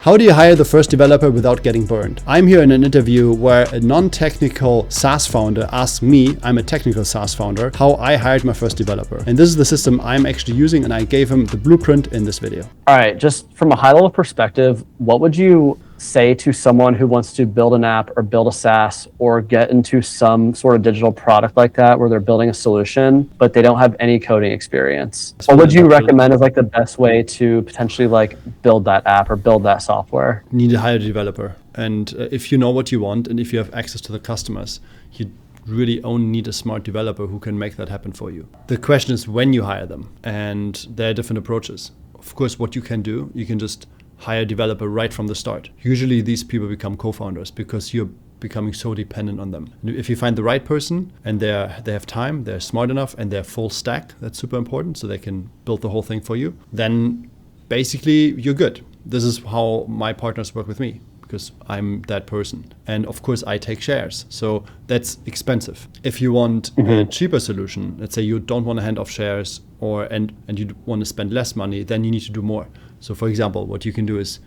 How do you hire the first developer without getting burned? I'm here in an interview where a non-technical SaaS founder asked me, I'm a technical SaaS founder, how I hired my first developer. And this is the system I'm actually using, and I gave him the blueprint in this video. All right, just from a high level perspective, what would you say to someone who wants to build an app or build a SaaS or get into some sort of digital product like that where they're building a solution, but they don't have any coding experience? What would you recommend as like the best way to potentially like build that app or build that software? You need to hire a developer. And if you know what you want and if you have access to the customers, you really only need a smart developer who can make that happen for you. The question is when you hire them, and there are different approaches. Of course, what you can do, you can just hire a developer right from the start. Usually these people become co-founders because you're becoming so dependent on them. And if you find the right person and they have time, they're smart enough, and they're full stack, that's super important, so they can build the whole thing for you, then basically you're good. This is how my partners work with me, because I'm that person. And of course I take shares, so that's expensive. If you want a cheaper solution, let's say you don't want to hand off shares and you want to spend less money, then you need to do more. So for example, what you can do is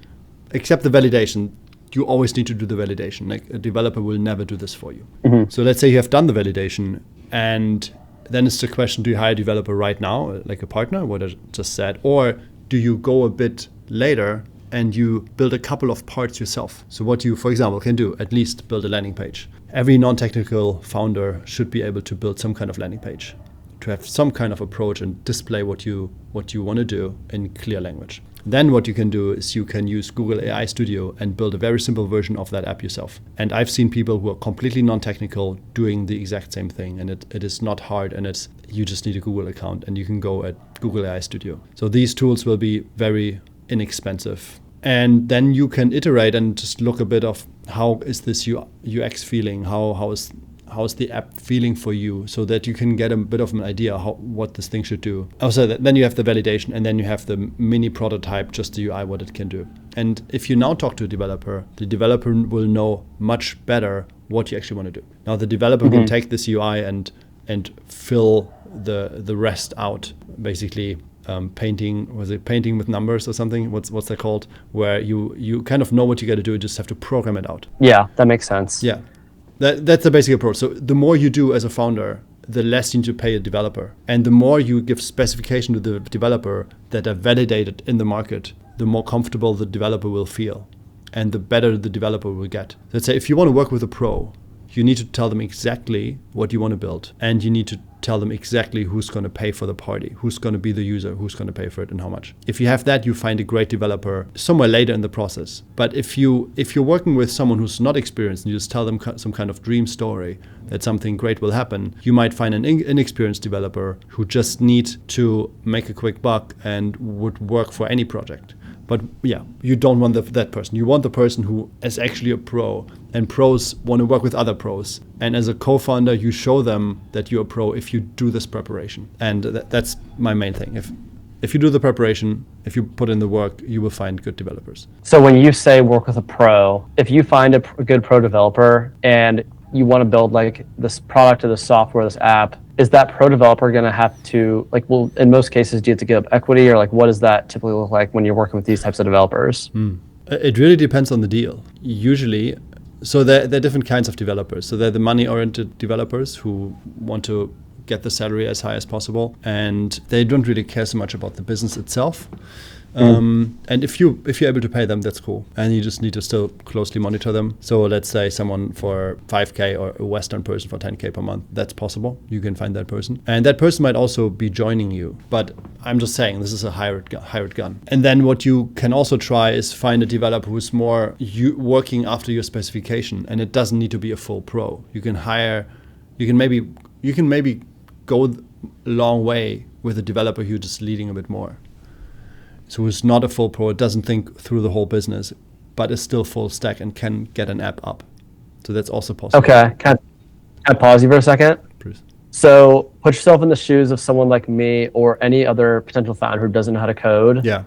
accept the validation. You always need to do the validation. Like a developer will never do this for you. So let's say you have done the validation, and then it's the question, do you hire a developer right now, like a partner, what I just said, or do you go a bit later and you build a couple of parts yourself? So what you, for example, can do, at least build a landing page. Every non-technical founder should be able to build some kind of landing page, to have some kind of approach and display what you want to do in clear language. Then what you can do is you can use Google AI Studio and build a very simple version of that app yourself. And I've seen people who are completely non-technical doing the exact same thing, and it is not hard, and you just need a Google account and you can go at Google AI Studio. So these tools will be very inexpensive. And then you can iterate and just look a bit of how is this UX feeling, how's the app feeling for you, so that you can get a bit of an idea what this thing should do. Also, then you have the validation, and then you have the mini prototype, just the UI, what it can do. And if you now talk to a developer, the developer will know much better what you actually want to do. Now the developer can take this UI and fill the rest out, basically. Painting with numbers or something? What's that called? Where you kind of know what you got to do, you just have to program it out. Yeah, that makes sense. Yeah, that's the basic approach. So the more you do as a founder, the less you need to pay a developer, and the more you give specification to the developer that are validated in the market, the more comfortable the developer will feel, and the better the developer will get. Let's say if you want to work with a pro, you need to tell them exactly what you want to build, and you need to tell them exactly who's going to pay for the party, who's going to be the user, who's going to pay for it, and how much. If you have that, you find a great developer somewhere later in the process. But if you're working with someone who's not experienced and you just tell them some kind of dream story that something great will happen, you might find an inexperienced developer who just need to make a quick buck and would work for any project. But yeah, you don't want that person. You want the person who is actually a pro, and pros want to work with other pros. And as a co-founder, you show them that you're a pro if you do this preparation. And that's my main thing. If you do the preparation, if you put in the work, you will find good developers. So when you say work with a pro, if you find a good pro developer and you want to build like this product or this software, this app, is that pro developer going to have to, like, well, in most cases, do you have to give up equity, or like what does that typically look like when you're working with these types of developers? It really depends on the deal. Usually, so there are different kinds of developers. So there are the money-oriented developers who want to get the salary as high as possible, and they don't really care so much about the business itself. And if you're able to pay them, that's cool. And you just need to still closely monitor them. So let's say someone for 5K or a Western person for 10K per month, that's possible. You can find that person. And that person might also be joining you. But I'm just saying, this is a hired gun. And then what you can also try is find a developer who's more working after your specification. And it doesn't need to be a full pro. You can maybe go a long way with a developer who's just leading a bit more. So who's not a full pro, doesn't think through the whole business, but is still full stack and can get an app up. So that's also possible. Okay, can I pause you for a second? Please. So put yourself in the shoes of someone like me or any other potential founder who doesn't know how to code. Yeah.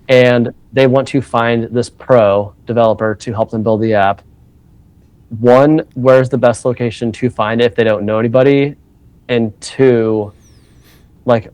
And they want to find this pro developer to help them build the app. One, where's the best location to find it if they don't know anybody? And two, like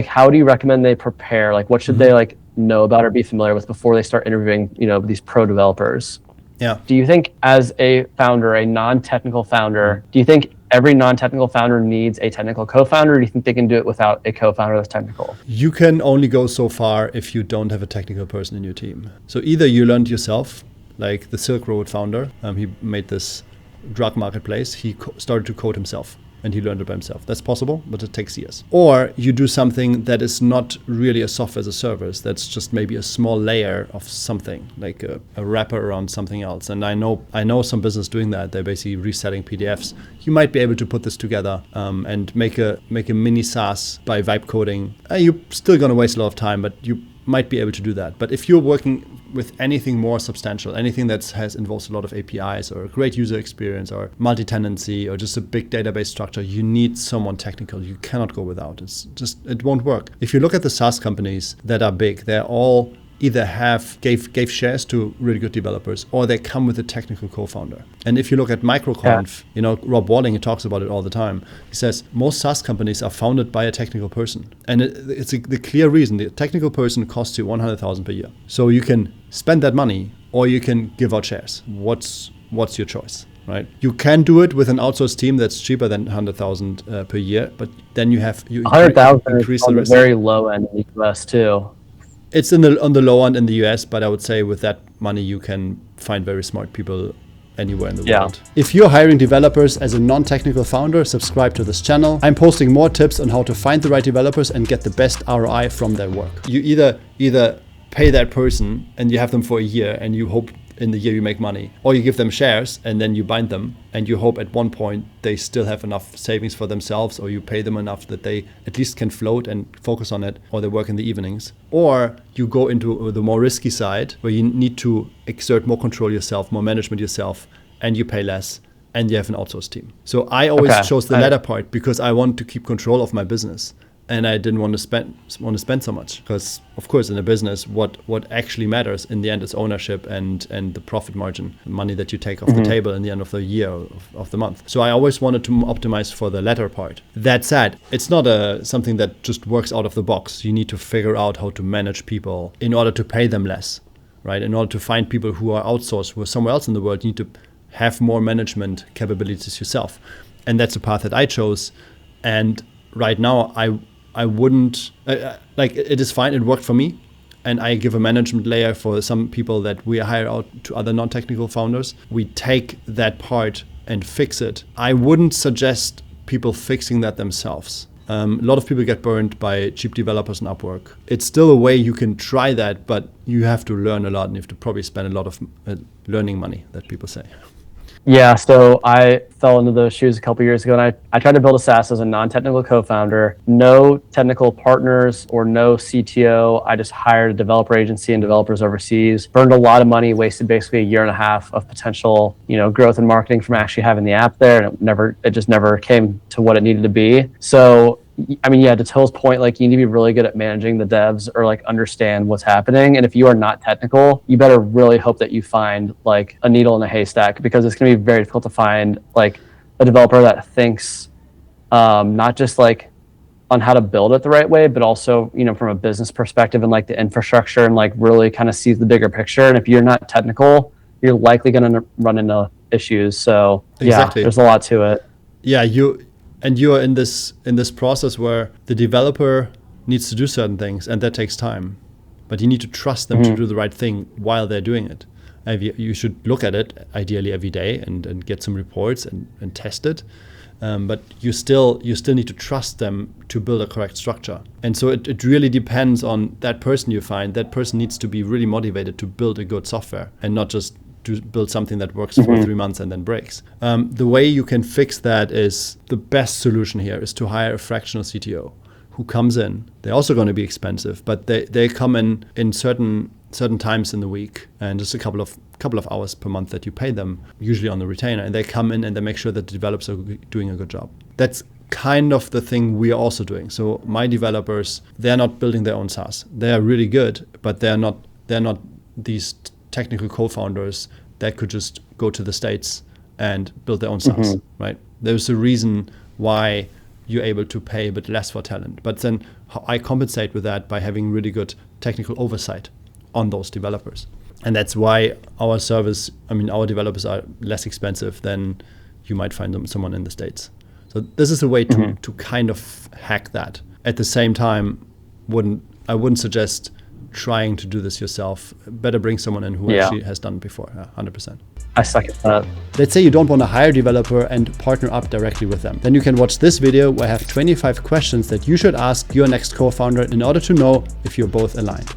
how do you recommend they prepare? Like what should they know about or be familiar with before they start interviewing, these pro developers. Yeah. Do you think as a founder, a non-technical founder, do you think every non-technical founder needs a technical co-founder, or do you think they can do it without a co-founder that's technical? You can only go so far if you don't have a technical person in your team. So either you learned yourself, like the Silk Road founder, he made this drug marketplace. He started to code himself and he learned it by himself. That's possible, but it takes years. Or you do something that is not really a software as a service. That's just maybe a small layer of something, like a wrapper around something else. And I know some business doing that. They're basically resetting PDFs. You might be able to put this together and make a mini SaaS by vibe coding. You're still going to waste a lot of time, but you might be able to do that. But if you're working with anything more substantial, anything that involves a lot of APIs or a great user experience or multi-tenancy or just a big database structure, you need someone technical. You cannot go without. It won't work. If you look at the SaaS companies that are big, they're all either gave shares to really good developers, or they come with a technical co-founder. And if you look at MicroConf, Rob Walling, he talks about it all the time. He says most SaaS companies are founded by a technical person, and it's the clear reason. The technical person costs you $100,000 per year, so you can spend that money, or you can give out shares. What's your choice? Right? You can do it with an outsourced team that's cheaper than $100,000 per year, but then you increase the risk. Very low end in the US too. It's on the low end in the US, but I would say with that money you can find very smart people anywhere in the world. If you're hiring developers as a non-technical founder, subscribe to this channel. I'm posting more tips on how to find the right developers and get the best ROI from their work. You either pay that person and you have them for a year and you hope in the year you make money, or you give them shares and then you bind them and you hope at one point they still have enough savings for themselves, or you pay them enough that they at least can float and focus on it, or they work in the evenings. Or you go into the more risky side where you need to exert more control yourself, more management yourself, and you pay less and you have an outsourced team. So I always chose the latter part because I want to keep control of my business. And I didn't want to spend so much, because of course in a business what actually matters in the end is ownership and the profit margin, money that you take off the table in the end of the year of the month. So I always wanted to optimize for the latter part. That said, it's not something that just works out of the box. You need to figure out how to manage people in order to pay them less, right? In order to find people who are outsourced, who are somewhere else in the world, you need to have more management capabilities yourself. And that's the path that I chose. And right now I wouldn't, it is fine, it worked for me. And I give a management layer for some people that we hire out to other non-technical founders. We take that part and fix it. I wouldn't suggest people fixing that themselves. A lot of people get burned by cheap developers on Upwork. It's still a way you can try that, but you have to learn a lot and you have to probably spend a lot of learning money, that people say. Yeah, so I fell into those shoes a couple years ago, and I tried to build a SaaS as a non-technical co-founder, no technical partners or no CTO. I just hired a developer agency and developers overseas, burned a lot of money, wasted basically a year and a half of potential, growth and marketing from actually having the app there, and it just never came to what it needed to be. So to Till's point, you need to be really good at managing the devs or understand what's happening. And if you are not technical, you better really hope that you find a needle in a haystack, because it's going to be very difficult to find a developer that thinks not just on how to build it the right way, but also, from a business perspective and the infrastructure and really kind of sees the bigger picture. And if you're not technical, you're likely going to run into issues. So exactly. There's a lot to it. Yeah, you're in this process where the developer needs to do certain things, and that takes time. But you need to trust them to do the right thing while they're doing it. And you should look at it ideally every day and get some reports and test it. But you still need to trust them to build a correct structure. And so it really depends on that person you find. That person needs to be really motivated to build a good software and not just to build something that works for 3 months and then breaks. The way you can fix that is, the best solution here is to hire a fractional CTO who comes in. They're also going to be expensive, but they come in certain times in the week, and just a couple of hours per month that you pay them, usually on the retainer, and they come in and they make sure that the developers are doing a good job. That's kind of the thing we are also doing. So my developers, they're not building their own SaaS. They are really good, but they're not these technical co-founders that could just go to the States and build their own SaaS, right? There's a reason why you're able to pay a bit less for talent. But then I compensate with that by having really good technical oversight on those developers. And that's why our developers are less expensive than you might find someone in the States. So this is a way to kind of hack that. At the same time, I wouldn't suggest trying to do this yourself. Better bring someone in who actually has done it before. 100%. I second that. Let's say you don't want to hire a developer and partner up directly with them. Then you can watch this video where I have 25 questions that you should ask your next co-founder in order to know if you're both aligned.